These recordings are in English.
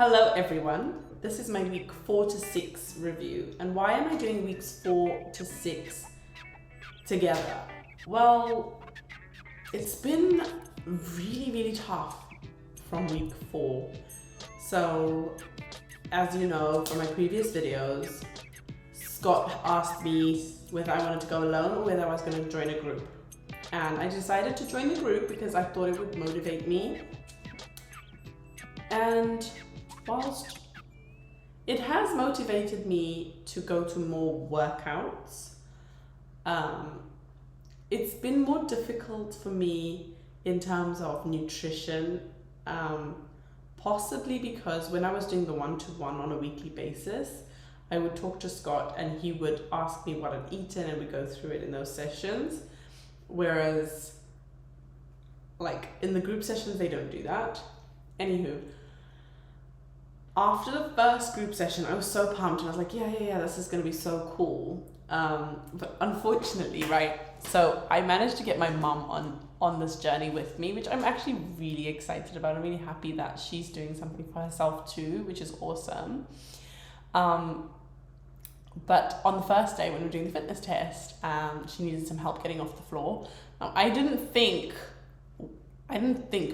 Hello everyone, this is my week 4 to 6 review. And why am I doing weeks 4 to 6 together? Well, it's been really tough from week 4. So, as you know from my previous videos, Scott asked me whether I wanted to go alone or whether I was going to join a group. And I decided to join the group because I thought it would motivate me. And whilst it has motivated me to go to more workouts, it's been more difficult for me in terms of nutrition, possibly because when I was doing the one-to-one on a weekly basis, I would talk to Scott and he would ask me what I'd eaten and we'd go through it in those sessions. Whereas, like, in the group sessions, they don't do that. Anywho, after the first group session, I was so pumped and I was like, yeah, this is going to be so cool. But unfortunately, right, so I managed to get my mum on this journey with me, which I'm actually really excited about. I'm really happy that she's doing something for herself too, which is awesome. But on the first day when we were doing the fitness test, she needed some help getting off the floor. Now, I didn't think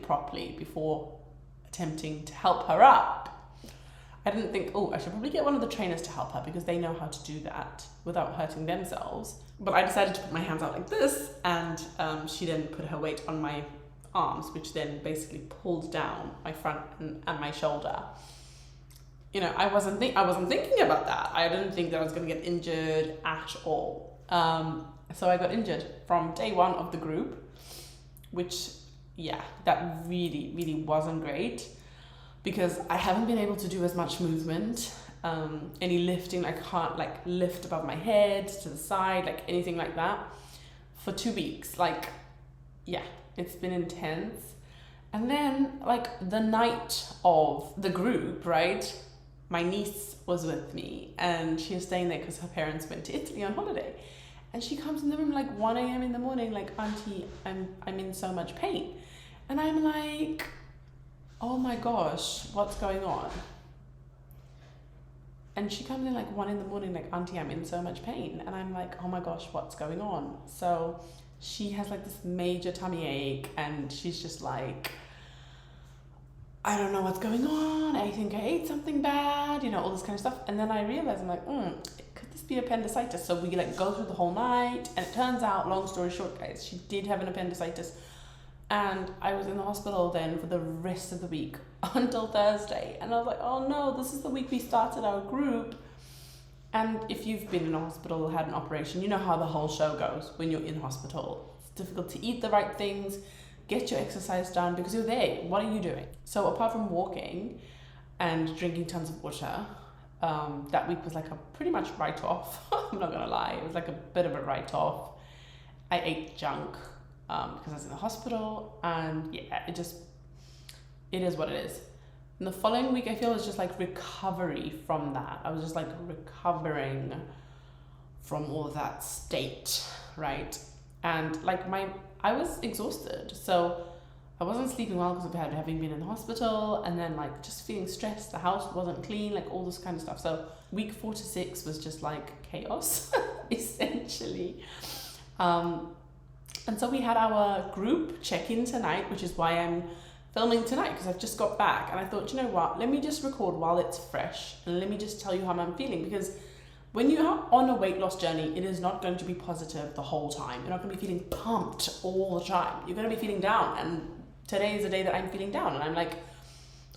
properly before attempting to help her up. I didn't think, I should probably get one of the trainers to help her because they know how to do that without hurting themselves. But I decided to put my hands out like this, and she then put her weight on my arms, which then basically pulled down my front and my shoulder. You know, I wasn't thinking about that. I didn't think that I was going to get injured at all. So I got injured from day one of the group, which, yeah, that really wasn't great because I haven't been able to do as much movement, any lifting. I can't like lift above my head, to the side, like anything like that for 2 weeks. Like, yeah, it's been intense. And then like the night of the group, right? My niece was with me and she was staying there because her parents went to Italy on holiday. And she comes in the room like 1 a.m. in the morning, like, Auntie, I'm in so much pain. And I'm like, oh my gosh, what's going on? And she comes in like 1 in the morning, like, Auntie, I'm in so much pain. And I'm like, oh my gosh, what's going on? So she has like this major tummy ache and she's just like, I don't know what's going on. I think I ate something bad, you know, all this kind of stuff. And then I realized, I'm like, could this be appendicitis? So we like go through the whole night, and it turns out, long story short, guys, she did have an appendicitis. And I was in the hospital then for the rest of the week until Thursday. And I was like, oh no, this is the week we started our group. And if you've been in a hospital or had an operation, you know how the whole show goes when you're in hospital. It's difficult to eat the right things, get your exercise done because you're there. What are you doing? So apart from walking and drinking tons of water, that week was like a pretty much write-off. I'm not gonna lie, it was like a bit of a write-off. I ate junk because I was in the hospital, and yeah, it is what it is. And the following week I feel was just like recovery from that. I was just like recovering from all of that state, right? And like I was exhausted, so I wasn't sleeping well because of having been in the hospital, and then like just feeling stressed. The house wasn't clean, like all this kind of stuff. So week 4 to 6 was just like chaos, essentially. And so we had our group check-in tonight, which is why I'm filming tonight, because I've just got back, and I thought, you know what? Let me just record while it's fresh, and let me just tell you how I'm feeling, because when you are on a weight loss journey, it is not going to be positive the whole time. You're not going to be feeling pumped all the time. You're going to be feeling down. And today is the day that I'm feeling down. And I'm like,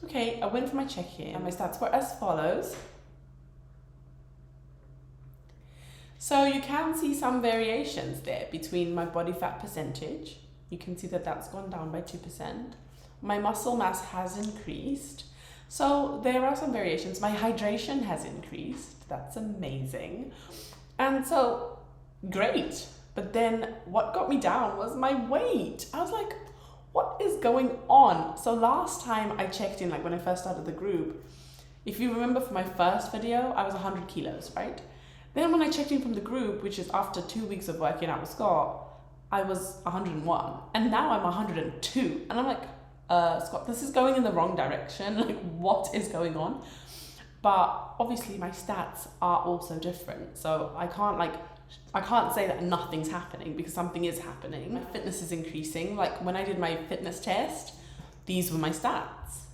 okay, I went for my check-in. And my stats were as follows. So you can see some variations there between my body fat percentage. You can see that that's gone down by 2%. My muscle mass has increased. So there are some variations. My hydration has increased. That's amazing. And so, great. But then what got me down was my weight. I was like, what is going on? So last time I checked in, like when I first started the group, if you remember from my first video, I was 100 kilos, right? Then when I checked in from the group, which is after 2 weeks of working out with Scott, I was 101. And now I'm 102. And I'm like, Scott, this is going in the wrong direction. Like, what is going on? But obviously my stats are also different. So I can't say that nothing's happening, because something is happening. My fitness is increasing. Like when I did my fitness test, these were my stats.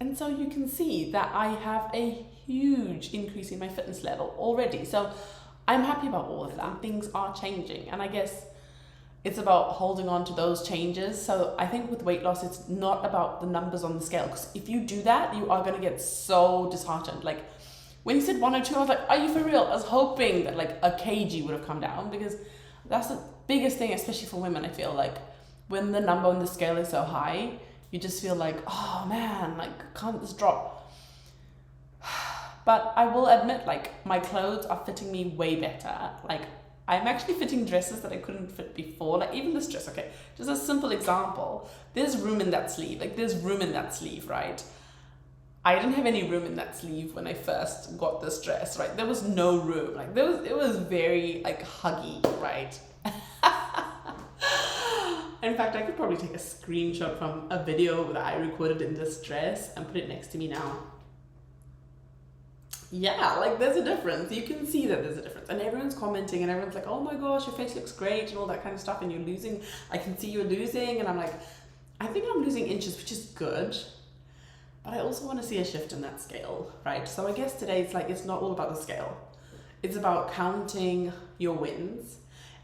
And so you can see that I have a huge increase in my fitness level already. So I'm happy about all of that. Things are changing. And I guess it's about holding on to those changes. So I think with weight loss, it's not about the numbers on the scale. Because if you do that, you are going to get so disheartened. Like when you said 102, I was like, are you for real? I was hoping that like a kg would have come down, because that's the biggest thing, especially for women. I feel like when the number on the scale is so high, you just feel like, oh man, like can't this drop? But I will admit, like my clothes are fitting me way better. Like I'm actually fitting dresses that I couldn't fit before. Like even this dress, okay, just a simple example. There's room in that sleeve, like there's room in that sleeve, right? I didn't have any room in that sleeve when I first got this dress, right? There was no room. Like it was very like huggy, right? In fact, I could probably take a screenshot from a video that I recorded in this dress and put it next to me now. Yeah, like there's a difference. You can see that there's a difference. And everyone's commenting and everyone's like, oh my gosh, your face looks great and all that kind of stuff. And you're losing, I can see you're losing. And I'm like, I think I'm losing inches, which is good. But I also want to see a shift in that scale, right? So I guess today it's like, it's not all about the scale. It's about counting your wins.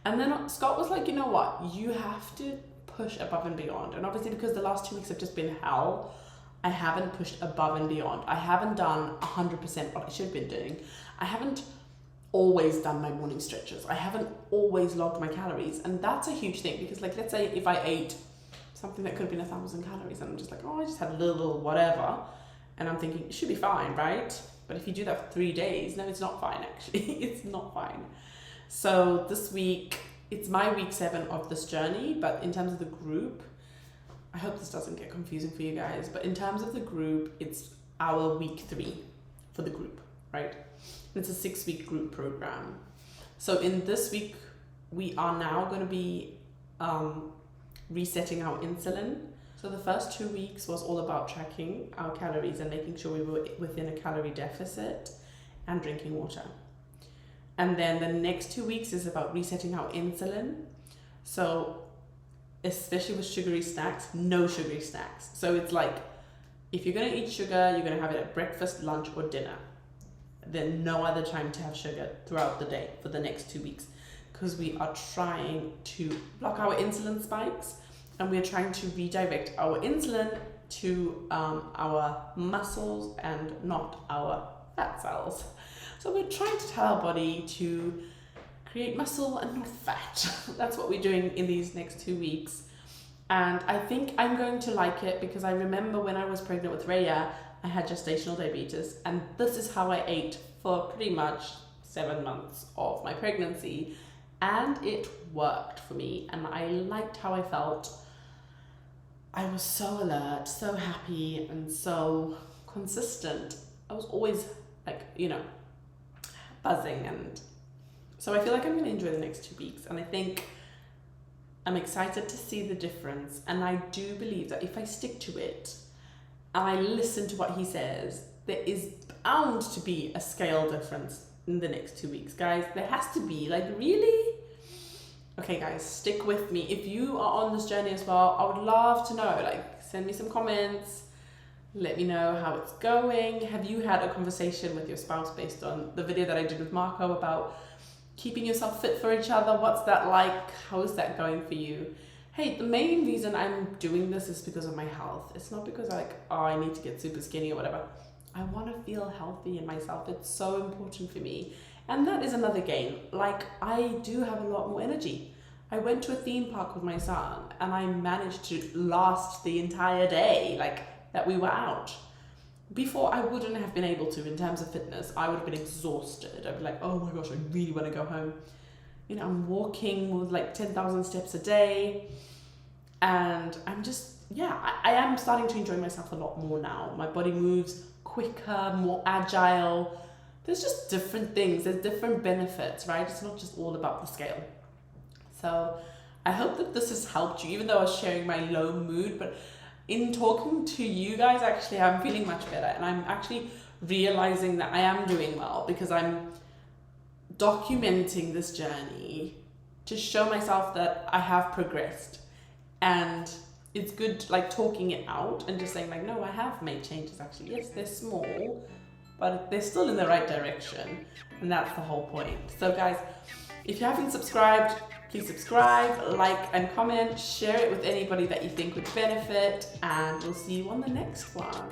And then Scott was like, you know what? You have to push above and beyond. And obviously because the last 2 weeks have just been hell, I haven't pushed above and beyond. I haven't done 100% what I should have been doing. I haven't always done my morning stretches. I haven't always logged my calories. And that's a huge thing, because like, let's say if I ate something that could have been 1,000 calories and I'm just like, oh, I just had a little whatever. And I'm thinking, it should be fine, right? But if you do that for 3 days, no, it's not fine actually. It's not fine. So this week, it's my week 7 of this journey, but in terms of the group, I hope this doesn't get confusing for you guys, but in terms of the group, it's our week 3 for the group, right? It's a 6-week group program. So in this week, we are now going to be resetting our insulin. So the first 2 weeks was all about tracking our calories and making sure we were within a calorie deficit and drinking water. And then the next 2 weeks is about resetting our insulin. So especially with sugary snacks, no sugary snacks. So it's like, if you're going to eat sugar, you're going to have it at breakfast, lunch, or dinner. Then no other time to have sugar throughout the day for the next 2 weeks, because we are trying to block our insulin spikes, and we're trying to redirect our insulin to our muscles and not our fat cells. So we're trying to tell our body to create muscle and not fat. That's what we're doing in these next 2 weeks. And I think I'm going to like it, because I remember when I was pregnant with Rhea, I had gestational diabetes, and this is how I ate for pretty much 7 months of my pregnancy. And it worked for me, and I liked how I felt. I was so alert, so happy, and so consistent. I was always like, you know, buzzing. And so I feel like I'm going to enjoy the next 2 weeks, and I think I'm excited to see the difference. And I do believe that if I stick to it and I listen to what he says, there is bound to be a scale difference in the next 2 weeks, guys. There has to be. Like, really? Okay, guys, stick with me. If you are on this journey as well, I would love to know. Like, send me some comments. Let me know how it's going. Have you had a conversation with your spouse based on the video that I did with Marco about keeping yourself fit for each other? What's that like? How is that going for you? Hey, the main reason I'm doing this is because of my health. It's not because like, oh, I need to get super skinny or whatever. I want to feel healthy in myself. It's so important for me. And that is another gain. Like, I do have a lot more energy. I went to a theme park with my son and I managed to last the entire day, like, that we were out. Before, I wouldn't have been able to in terms of fitness. I would have been exhausted. I'd be like, oh my gosh, I really want to go home. You know, I'm walking with like 10,000 steps a day. And I'm just, yeah, I am starting to enjoy myself a lot more now. My body moves quicker, more agile. There's just different things. There's different benefits, right? It's not just all about the scale. So I hope that this has helped you, even though I was sharing my low mood, but in talking to you guys, actually, I'm feeling much better, and I'm actually realizing that I am doing well because I'm documenting this journey to show myself that I have progressed. And it's good, like, talking it out and just saying, like, no, I have made changes, actually. Yes, they're small, but they're still in the right direction, and that's the whole point. So guys, if you haven't subscribed, please subscribe, like and comment, share it with anybody that you think would benefit, and we'll see you on the next one.